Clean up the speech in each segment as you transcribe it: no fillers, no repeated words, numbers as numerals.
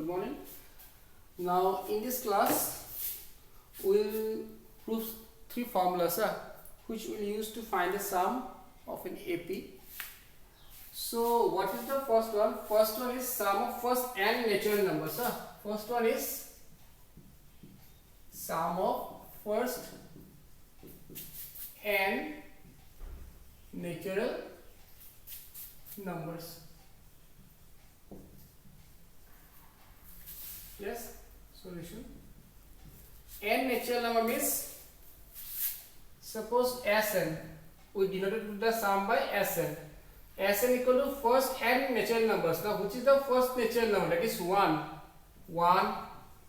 Good morning. Now in this class we will prove three formulas which we will use to find the sum of an AP. So what is the first one? First one is sum of first n natural numbers. First one is sum of first n natural numbers. Yes, solution. N natural number means, suppose Sn, we denoted the sum by Sn. Sn equal to first n natural numbers. Now which is the first natural number? That is 1. 1,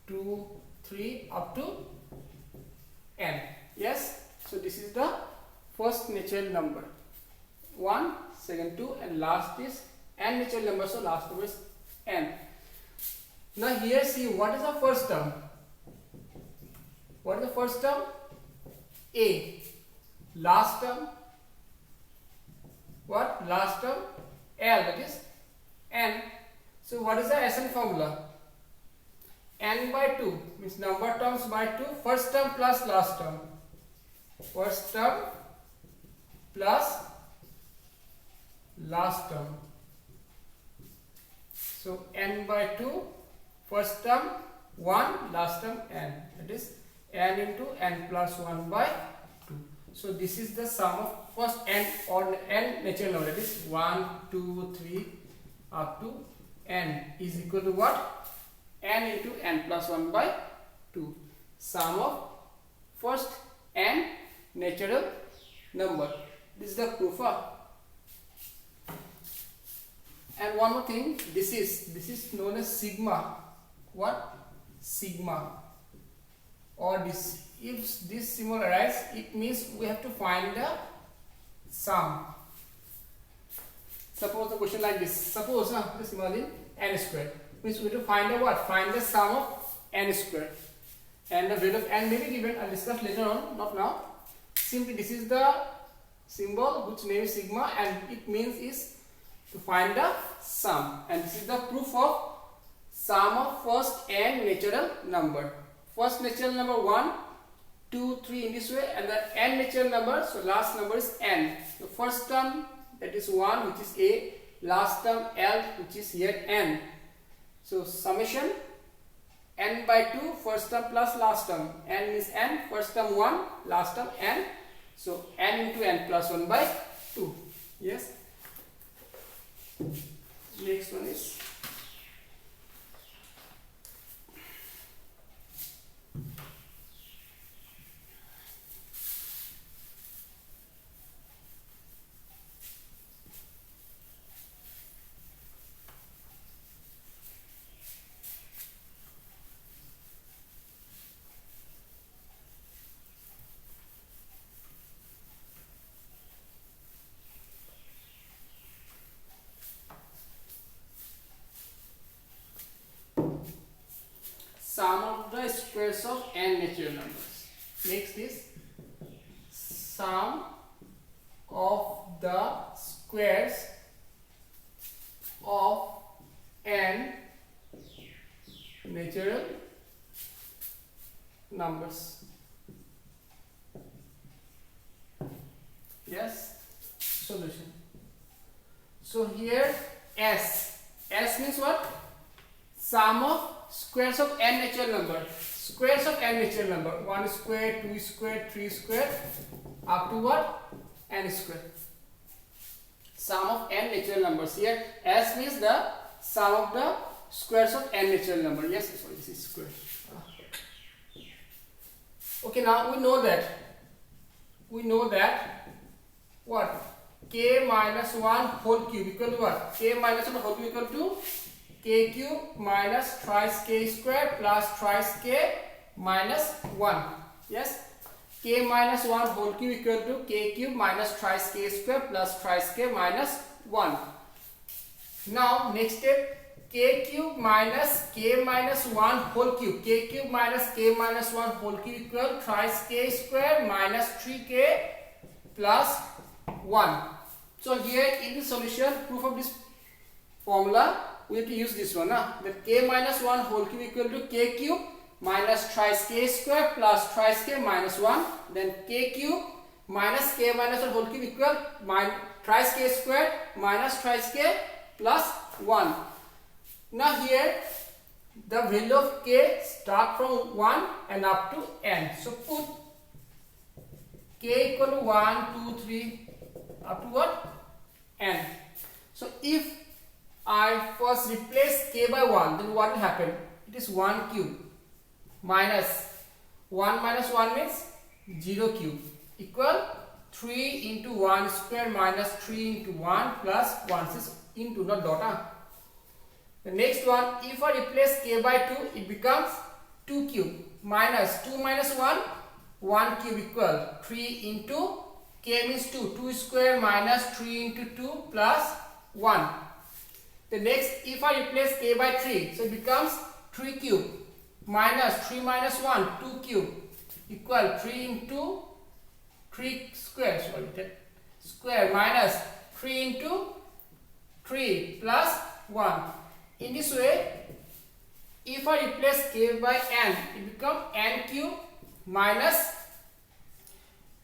2, 3 up to n. Yes, so this is the first natural number. 1, second 2, and last is n natural number, so last number is n. Now here see, what is the first term? What is the first term? A. Last term, what? Last term L, that is n. So what is the Sn formula? N by 2 means number terms by 2, first term plus last term. First term plus last term. So n by 2, first term 1, last term n. That is n into n plus 1 by 2. So this is the sum of first n or n natural number. That is 1, 2, 3 up to n is equal to what? N into n plus 1 by 2. Sum of first n natural number. This is the proof. And one more thing, this is known as sigma. What? Sigma. Or this, if this symbol arises, it means we have to find the sum. Suppose the question like this. Suppose the symbol is n squared. Means we have to find the what? Find the sum of n squared. And the value of n may be given. I'll discuss later on, not now. Simply this is the symbol which name is sigma, and it means is to find the sum. And this is the proof of sum of first n natural number. First natural number 1, 2, 3 in this way, and the n natural number, so last number is n. The first term, that is 1, which is a, last term L, which is here n. So summation n by 2, first term plus last term. N is n, first term 1, last term n. So n into n plus 1 by 2. Yes. Next one is sum of the squares of n natural numbers. Next is sum of the squares of n natural numbers. Yes, solution. So here S means what? Sum of squares of n natural number. Squares of n natural number. 1 square, 2 square, 3 square up to what? N square. Sum of n natural numbers. Here S means the sum of the squares of n natural number. Yes, so this is square. Okay, now we know that what? K minus 1 whole cube equal to what? K minus 1 whole cube equal to k cube minus thrice k square plus thrice k minus 1. Yes, k minus 1 whole cube equal to k cube minus thrice k square plus thrice k minus 1. Now next step, k cube minus k minus 1 whole cube. K cube minus k minus 1 whole cube equal thrice k square minus 3k plus 1. So here in the solution, proof of this formula, we have to use this one. That k minus 1 whole cube equal to k cube minus thrice k square plus thrice k minus 1. Then k cube minus k minus 1 whole cube equal thrice k square minus thrice k plus 1. Now here the value of k start from 1 and up to n. So put k equal to 1, 2, 3 up to what? N. So if I first replace k by 1, then what will happen? It is 1 cube minus 1 minus 1 means 0 cube equal 3 into 1 square minus 3 into 1 plus 1 is into, not dot. The next one, if I replace k by 2, it becomes 2 cube minus 2 minus 1, 1 cube equal 3 into k means 2, 2 square minus 3 into 2 plus 1. The next, if I replace k by 3, so it becomes 3 cube minus 3 minus 1, 2 cube equal 3 into 3 square, square minus 3 into 3 plus 1. In this way, if I replace k by n, it becomes n cube minus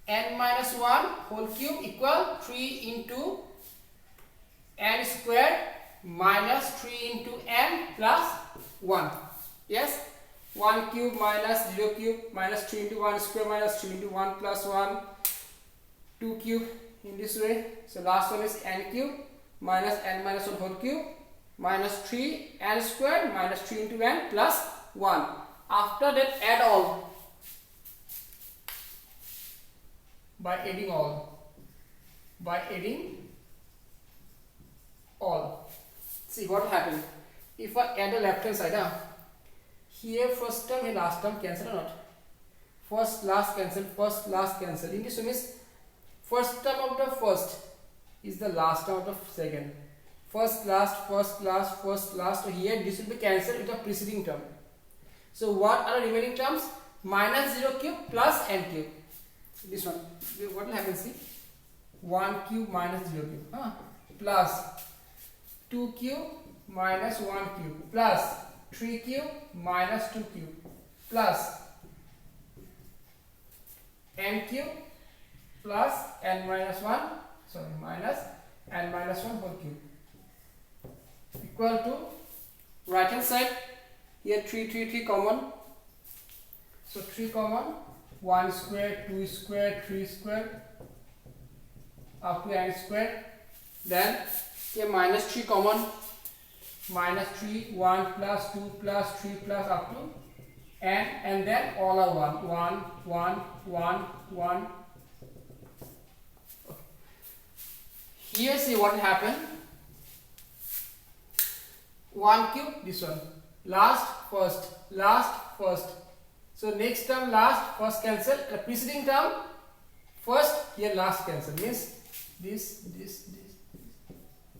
n minus 1 whole cube equal 3 into n square minus 3 into n plus 1. Yes, 1 cube minus 0 cube minus 3 into 1 square minus 3 into 1 plus 1, 2 cube in this way. So last one is n cube minus n minus 1 whole cube minus 3 n square minus 3 into n plus 1. After that, add all by adding all. See what will happen if I add the left hand side. Here first term and last term cancel or not? First last cancel, first last cancel. In this means first term of the first is the last term of the second. First last, first last, first last. So here this will be cancelled with the preceding term. So what are the remaining terms? Minus 0 cube plus n cube. This one, what will happen? See, 1 cube minus 0 cube plus 2 cube minus 1 cube plus 3 cube minus 2 cube plus n cube plus n minus 1, minus n minus 1 whole cube equal to right hand side. Here 3 common, so 3 common, 1 square, 2 square, 3 square up to n square. Then here minus 3 common, minus 3, 1 plus 2 plus 3 plus up to n, and then all are 1. Here see what will happen. 1 cube, this one, last first. So next term last, first cancel. The preceding term first, here last cancel. Means this,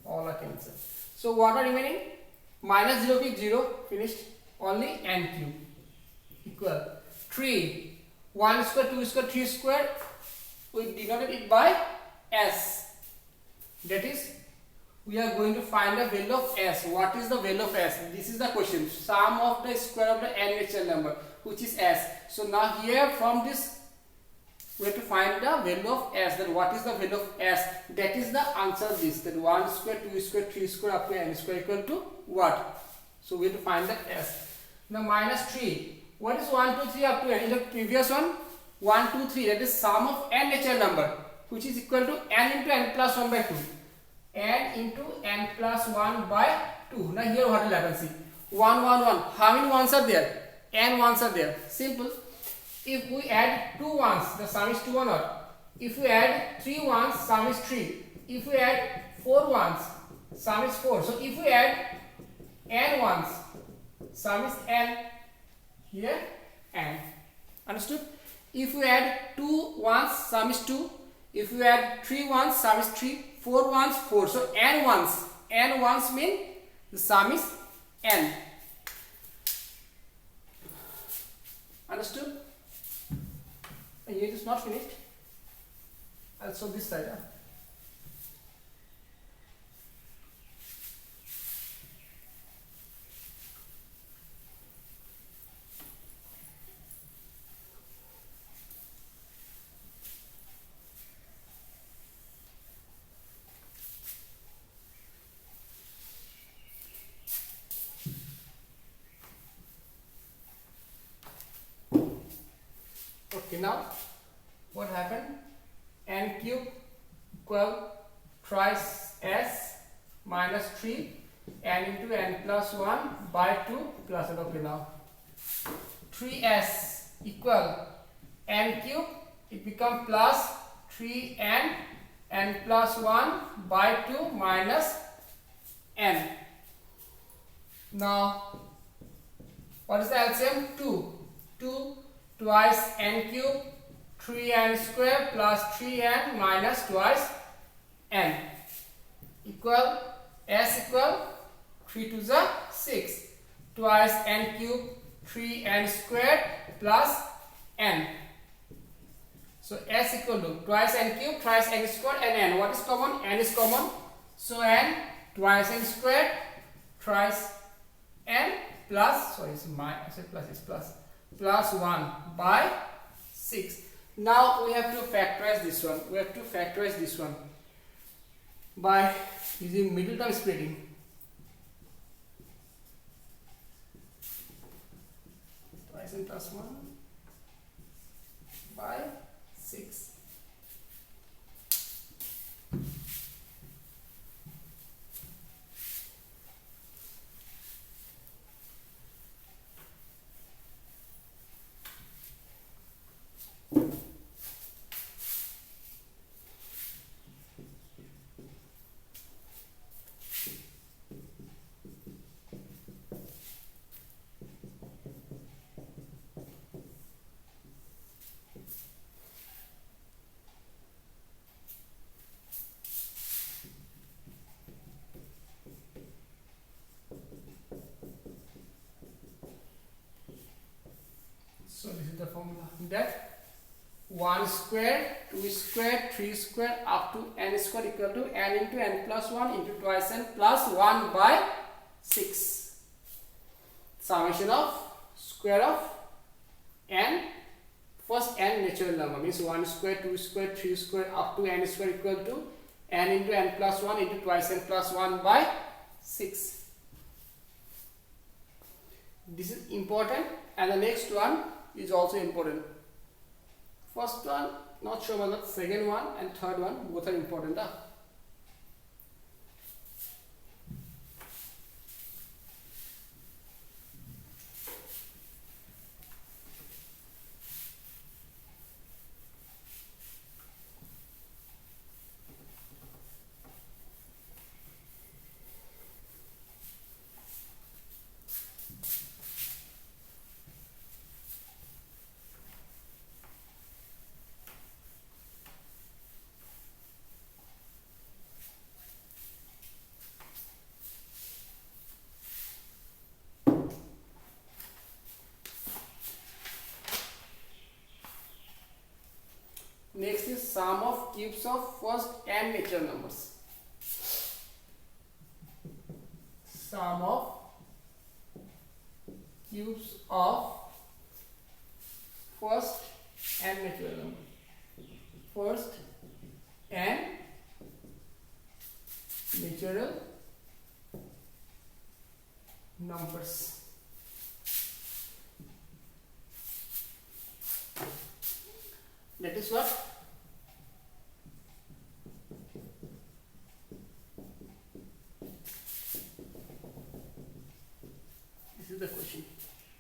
all are cancelled. So what are remaining? Minus 0 cube 0, finished. Only n cube equal 3, 1 square, 2 square, 3 square. We denoted it by s. That is, we are going to find the value of s. What is the value of s? This is the question. Sum of the square of the n natural number, which is s. So now here from this we have to find the value of s. Then what is the value of s? That is the answer of this. That 1 square, 2 square, 3 square up to n square equal to what? So we have to find that s. Now minus 3. What is 1, 2, 3 up to n? In the previous one, 1, 2, 3. That is sum of n natural number, which is equal to n into n plus 1 by 2. N into n plus 1 by 2. Now here what will happen? See, 1, 1, 1. How many ones are there? N ones are there. Simple. If we add 2 ones, the sum is 2 or not? If we add 3 ones, sum is 3. If we add 4 ones, sum is 4. So if we add n ones, sum is n. Here n. Understood? If we add 2 ones, sum is 2. If we add 3 ones, sum is 3. 4 ones, 4. So n ones mean the sum is n. Understood? And here it is not finished. I'll show this side. minus 3 n into n plus 1 by 2 plus it. Okay, now 3s equal n cube, it become plus 3n n plus 1 by 2 minus n. Now what is the LCM? 2. 2 twice n cube, 3n square plus 3n minus twice n equal s equal 3 to the 6 twice n cube, 3n squared plus n. So s equal to twice n cube, twice n squared and n. What is common? N is common. So n twice n squared, twice n plus, sorry, it's minus, I said plus, it's plus 1 by 6. Now we have to factorize this one. We have to factorize this one by using middle term splitting. Twice n plus 1 by 6. So this is the formula that 1 square, 2 square, 3 square up to n square equal to n into n plus 1 into twice n plus 1 by 6. Summation of square of n, first n natural number means 1 square, 2 square, 3 square up to n square equal to n into n plus 1 into twice n plus 1 by 6. This is important, and the next one is also important. First one not sure about that, second one and third one both are important. Next is sum of cubes of first n natural numbers. Sum of cubes of first n natural number. First n natural numbers. That is what? This is the question.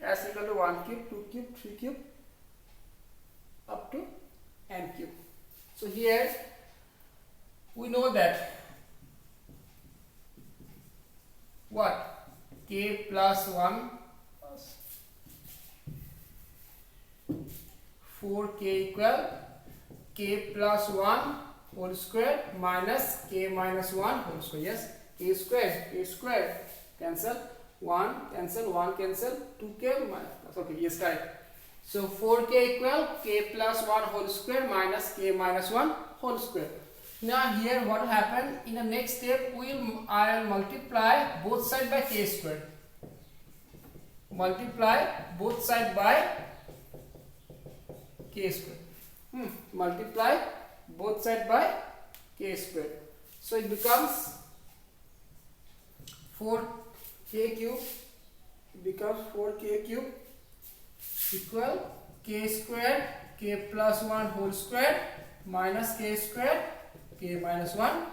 S equal to 1 cube, 2 cube, 3 cube up to n cube. So here we know that what? K plus 1 plus 4k equal k plus 1 whole square minus k minus 1 whole square. Yes, k square cancel, 1 cancel, 1 cancel, 2k minus, okay, yes, correct. So 4k equal k plus 1 whole square minus k minus 1 whole square. Now here what happened, in the next step I will multiply both sides by k square. Multiply both sides by k square. Multiply both sides by k square. So it becomes 4k cube. It becomes 4k cube equal k square k plus 1 whole square minus k square k minus 1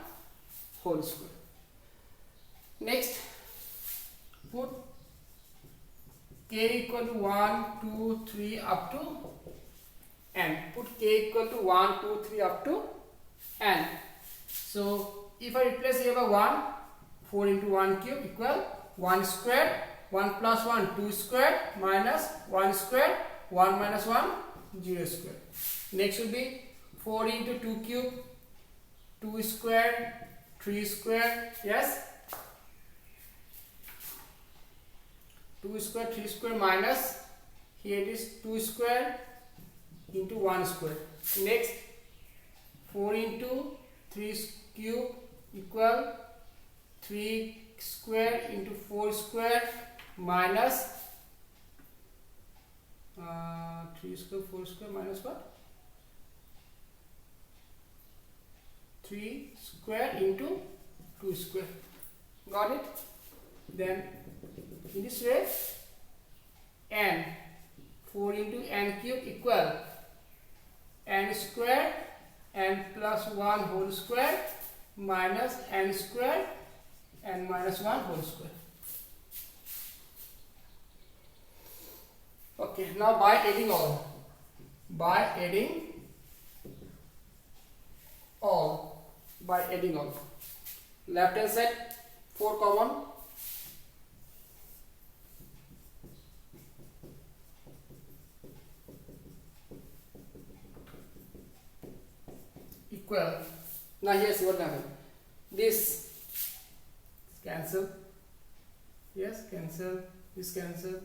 whole square. Next, put k equal to 1, 2, 3 up to n. Put k equal to 1, 2, 3 up to n. So if I replace here by 1, 4 into 1 cube equal 1 square, 1 plus 1 2 square minus 1 square, 1 minus 1 0 square. Next will be 4 into 2 cube, 2 square, 3 square, yes, 2 square, 3 square minus, here it is 2 square into 1 square. Next, 4 into 3 cube equal 3 square into 4 square minus 3 square, 4 square minus what? 3 square into 2 square. Got it? Then in this way, n, 4 into n cube equal n square, n plus 1 whole square minus n square, n minus 1 whole square. Okay, now by adding all, left hand side 4 common, equal. Now here see what happened. This cancel, yes, cancel, this cancel, so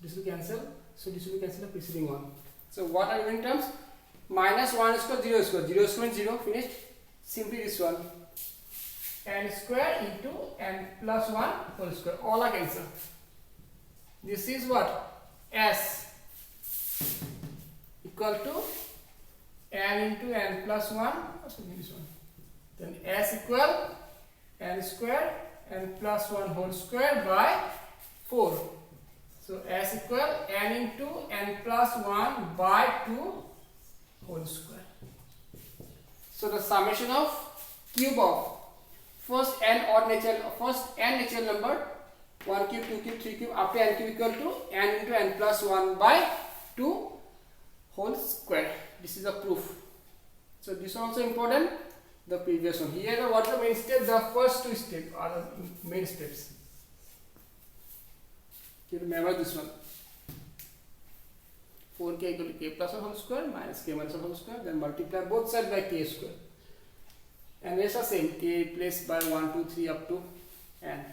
this will cancel, so this will cancel the preceding one. So what are remaining terms? Minus 1 square, 0 square, 0 square, 0, finished. Simply this one, n square into n plus 1 whole square, all are cancelled. This is what? S equal to n into n plus 1, this one. Then S equal n square, n plus 1 whole square by 4. So S equal n into n plus 1 by 2 whole square. So the summation of cube of first n natural number 1 cube, 2 cube, 3 cube up to n cube equal to n into n plus 1 by 2 whole square. This is a proof. So this is also important. The previous one. Here what are the main steps? The first two steps are the main steps. You remember this one. 4k equal to k plus 1 whole square minus k minus 1 whole square. Then multiply both sides by k square. And rest are same. K replaced by 1, 2, 3 up to n.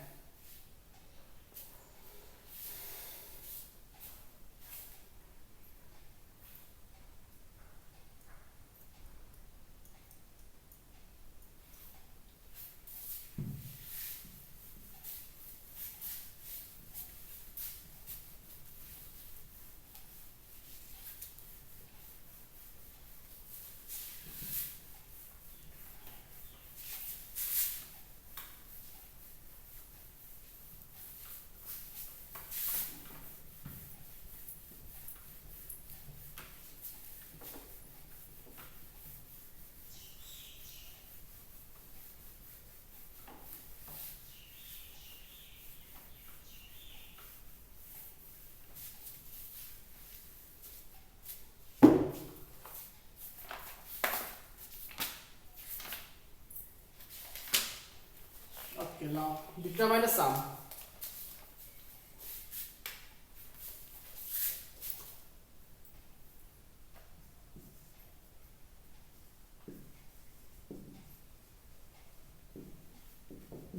Okay, now determine the sum.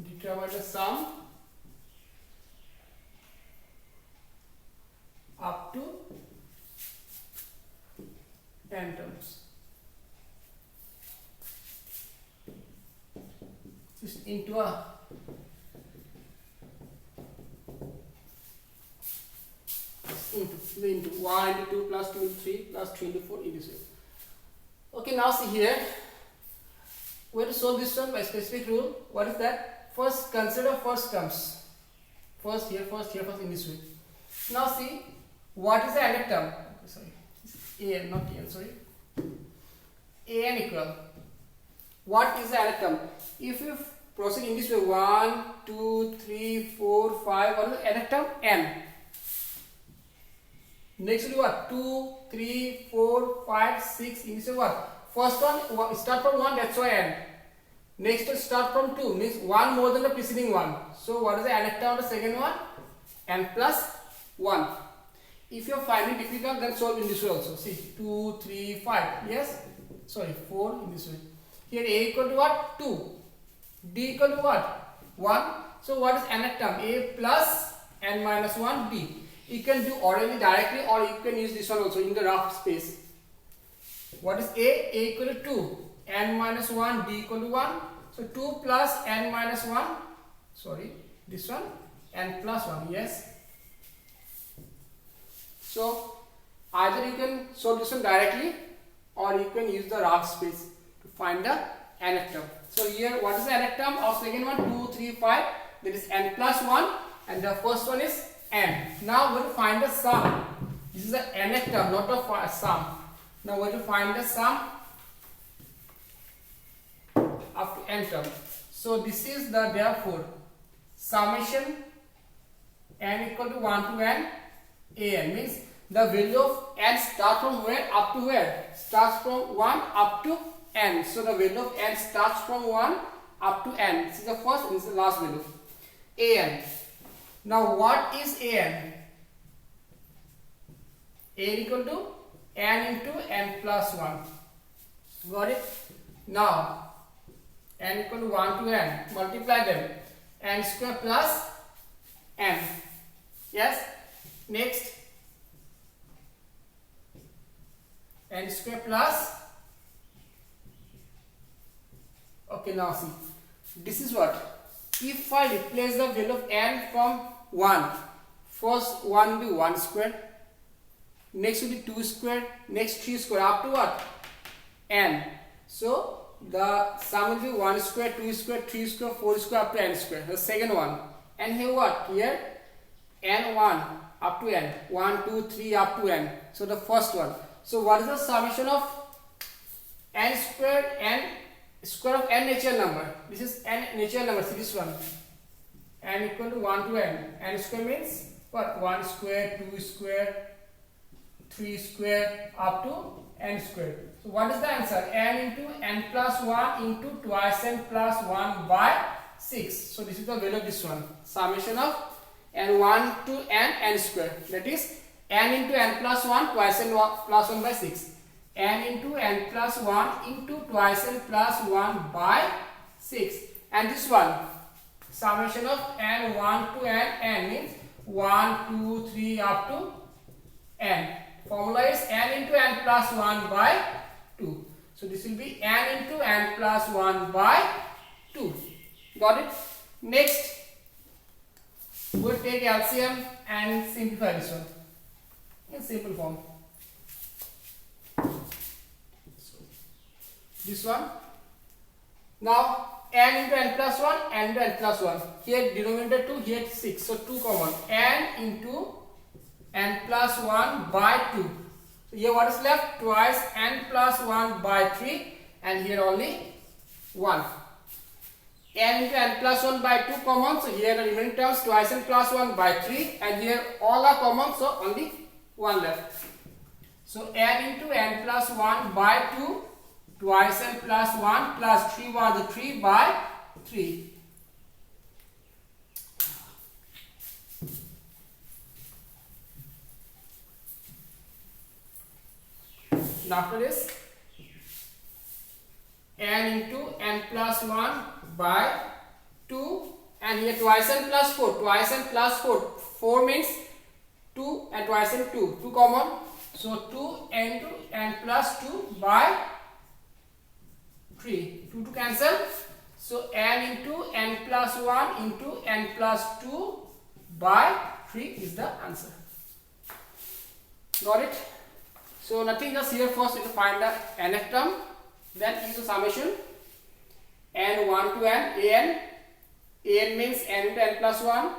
Determine the sum up to n terms. Just into a into 1 into 2 plus 2 into 3 plus 3 into 4 into 6. Okay, now see here. We have to solve this one by specific rule. What is that? First, consider first terms. First here, first in this way. Now see, what is the nth term? Okay, sorry, an, not n, sorry. An equal. What is the nth term? If proceed in this way. 1, 2, 3, 4, 5. What is the nth term? N. Next will be what? 2, 3, 4, 5, 6. In this way what? First one start from 1, that's why N. Next will start from 2, means 1 more than the preceding one. So what is the nth term of the second one? N plus 1. If you are finding difficult, then solve in this way also. See, 2, 3, 5. Yes? Sorry, 4 in this way. Here A equal to what? 2. D equal to what? 1. So what is nth term? A plus N minus 1 D. You can do orally directly, or you can use this one also in the rough space. What is A? A equal to 2. N minus 1, D equal to 1. So 2 plus N minus 1. Sorry, this one. N plus 1. Yes. So either you can solve this one directly, or you can use the rough space to find the nth term. So here, what is the nth term of second one? 2, 3, 5. That is N plus 1, and the first one is N. Now we will find the sum. This is the nth term, not the sum. Now we will find the sum up to n term. So this is the therefore summation n equal to 1 to n. An means the value of n starts from where up to where? Starts from 1 up to n. So the value of n starts from 1 up to n. This is the first and this is the last value. An. Now what is an? An equal to n into n plus 1. Got it? Now n equal to 1 to n. Multiply them. N square plus n. Yes? Next, n square plus, okay, now see, this is what, if I replace the value of n from 1, first 1 will be 1 square, next will be 2 square, next 3 square, up to what? N. So the sum will be 1 square, 2 square, 3 square, 4 square, up to n square, the second one. And here what? Here n1 up to n, 1, 2, 3 up to n. So the first one. So what is the summation of n squared, n square of n natural number? This is n natural number. See this one. N equal to 1 to n. N square means what? 1 square, 2 square, 3 square up to n square. So what is the answer? N into n plus 1 into twice n plus 1 by 6. So this is the value of this one. Summation of n1 to n square, that is n into n plus 1 twice n plus 1 by 6, n into n plus 1 into twice n plus 1 by 6, and this one summation of n1 to n means 1, 2, 3 up to n. Formula is n into n plus 1 by 2. So this will be n into n plus 1 by 2. Got it? Next, we will take LCM and simplify this one in simple form. This one. Now n into n plus 1, n into n plus 1. Here denominator 2, here 6. So 2 common. N into n plus 1 by 2. So here what is left? Twice n plus 1 by 3, and here only 1. N into n plus 1 by 2 common, so here the remaining terms twice n plus 1 by 3, and here all are common, so only 1 left. So n into n plus 1 by 2, twice n plus 1 plus 3 was the 3 by 3. Now after this, n into n plus 1 by 2, and here twice n plus 4, twice n plus 4, 4 means 2 and twice n 2, 2 common, so 2 into n plus 2 by 3, 2 to cancel, so n into n plus 1 into n plus 2 by 3 is the answer. Got it? So nothing, just here first you have to find the nth term, then use the summation n1 to n, an means n into n plus 1,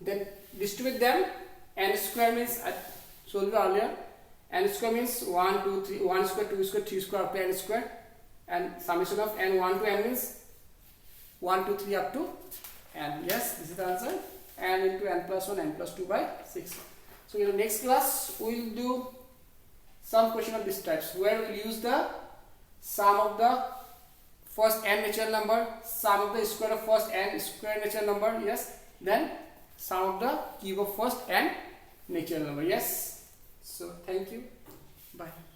then distribute them, n square means I told you earlier, n square means 1, 2, 3, 1 square, 2 square, 3 square up to n square, and summation of n1 to n means 1 2 3 up to n. Yes, this is the answer. N into n plus 1 n plus 2 by 6. So in the next class we will do some question of this types where we will use the sum of the first n natural number, sum of the square of first n square natural number, yes, then sum of the cube of first n natural number. Yes. So thank you. Bye.